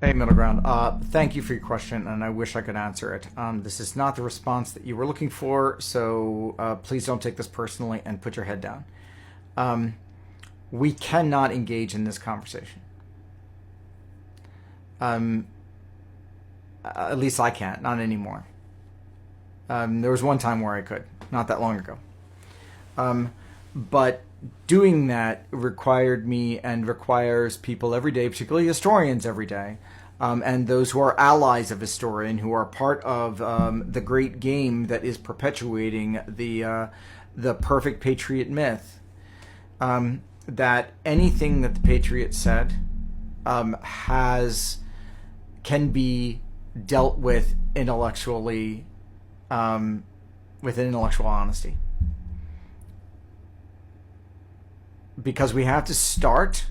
Hey, Middle Ground. Thank you for your question, and I wish I could answer it. This is not the response that you were looking for, so please don't take this personally and put your head down. Um, we cannot engage in this conversation. Um, at least I can't, not anymore. There was one time where I could, not that long ago. But doing that required me and requires people every day, particularly historians every day, and those who are allies of historian, who are part of the great game that is perpetuating the perfect patriot myth. That anything that the patriot said has can be dealt with intellectually, with intellectual honesty. Because we have to start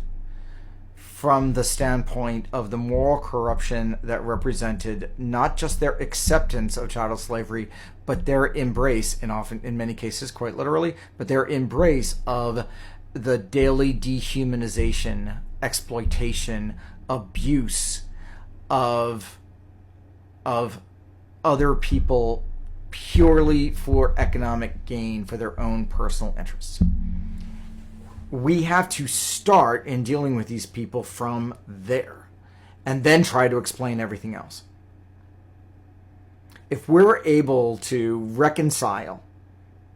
from the standpoint of the moral corruption that represented not just their acceptance of chattel slavery, but their embrace, and often in many cases quite literally, but their embrace of the daily dehumanization, exploitation, abuse of other people purely for economic gain, for their own personal interests. We have to start in dealing with these people from there and then try to explain everything else. If we're able to reconcile,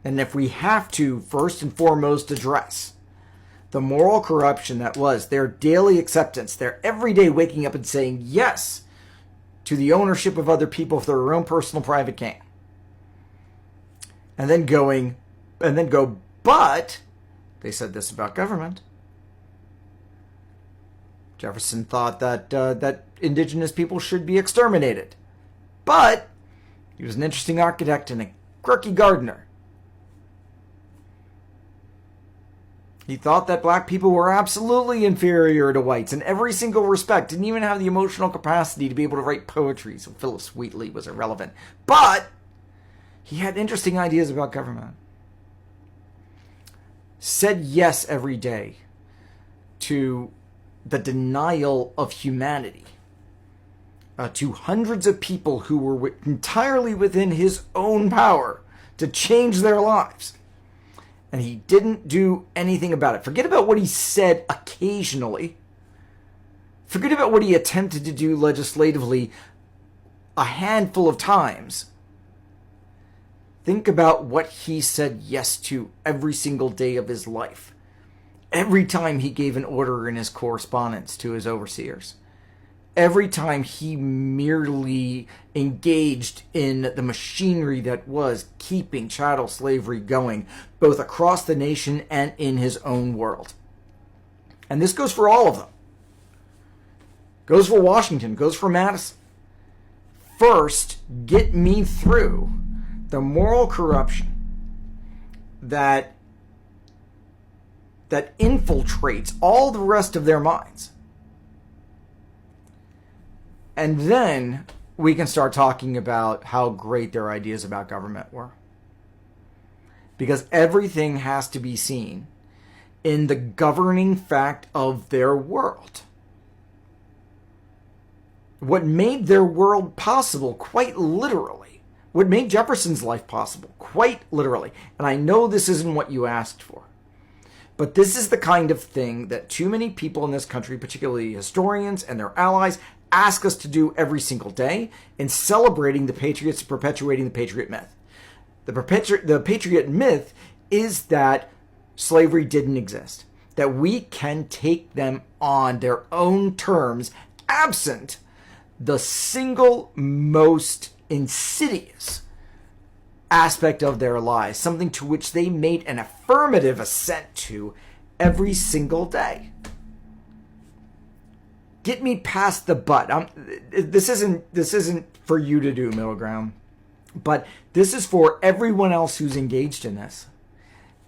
and if we have to first and foremost address the moral corruption that was their daily acceptance, their everyday waking up and saying yes to the ownership of other people for their own personal private gain, and then go, but they said this about government. Jefferson thought that indigenous people should be exterminated. But he was an interesting architect and a quirky gardener. He thought that black people were absolutely inferior to whites in every single respect. Didn't even have the emotional capacity to be able to write poetry, so Phillis Wheatley was irrelevant. But he had interesting ideas about government. Said yes every day to the denial of humanity, to hundreds of people who were entirely within his own power to change their lives. And he didn't do anything about it. Forget about what he said occasionally. Forget about what he attempted to do legislatively a handful of times. Think about what he said yes to every single day of his life. Every time he gave an order in his correspondence to his overseers. Every time he merely engaged in the machinery that was keeping chattel slavery going, both across the nation and in his own world. And this goes for all of them. Goes for Washington, goes for Madison. First, get me through the moral corruption that infiltrates all the rest of their minds. And then we can start talking about how great their ideas about government were. Because everything has to be seen in the governing fact of their world. What made their world possible, quite literally, what made Jefferson's life possible, quite literally. And I know this isn't what you asked for. But this is the kind of thing that too many people in this country, particularly historians and their allies, ask us to do every single day in celebrating the patriots, perpetuating the patriot myth. The patriot myth is that slavery didn't exist. That we can take them on their own terms, absent the single most insidious aspect of their lives, something to which they made an affirmative assent to every single day. Get me past the but. This isn't for you to do, Middle Ground, but this is for everyone else who's engaged in this.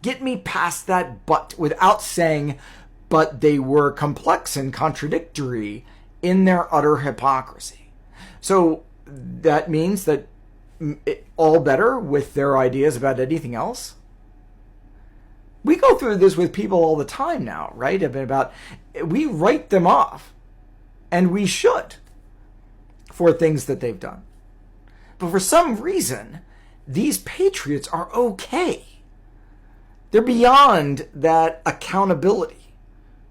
Get me past that but without saying, but they were complex and contradictory in their utter hypocrisy. So that means that all better with their ideas about anything else? We go through this with people all the time now, right? We write them off, and we should. for things that they've done. But for some reason, these patriots are okay. They're beyond that accountability.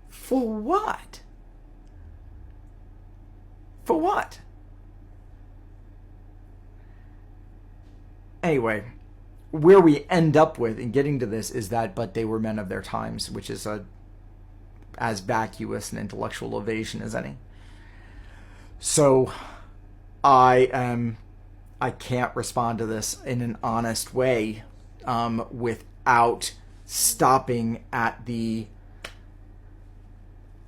For what? For what? Anyway, where we end up with in getting to this is that, but they were men of their times, which is as vacuous an intellectual evasion as any. So I can't respond to this in an honest way without stopping at the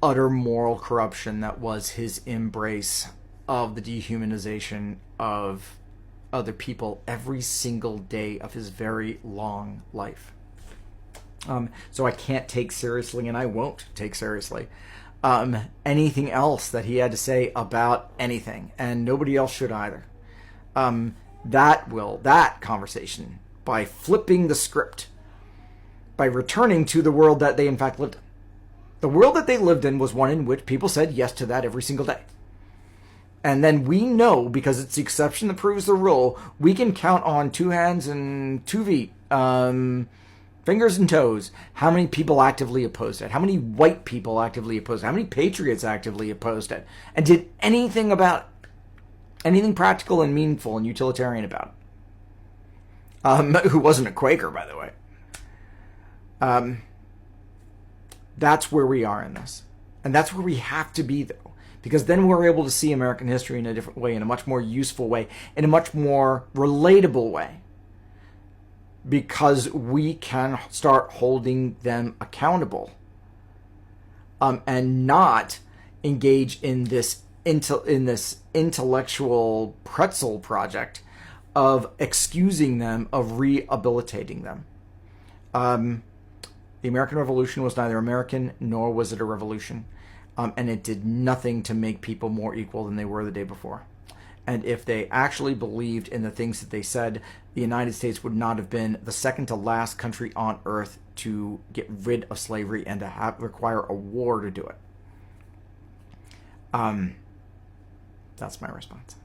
utter moral corruption that was his embrace of the dehumanization of other people every single day of his very long life. So I can't take seriously, and I won't take seriously, anything else that he had to say about anything, and nobody else should either. That conversation, by flipping the script, by returning to the world that they in fact lived in. The world that they lived in was one in which people said yes to that every single day. And then we know, because it's the exception that proves the rule, we can count on 2 hands and 2 feet, fingers and toes, how many people actively opposed it, how many white people actively opposed it, how many patriots actively opposed it, and did anything about it, anything practical and meaningful and utilitarian about it. Who wasn't a Quaker, by the way. That's where we are in this. And that's where we have to be, though. Because then we're able to see American history in a different way, in a much more useful way, in a much more relatable way. Because we can start holding them accountable. And not engage in this intellectual pretzel project of excusing them, of rehabilitating them. The American Revolution was neither American nor was it a revolution. And it did nothing to make people more equal than they were the day before. And if they actually believed in the things that they said, the United States would not have been the second to last country on earth to get rid of slavery and to require a war to do it. That's my response.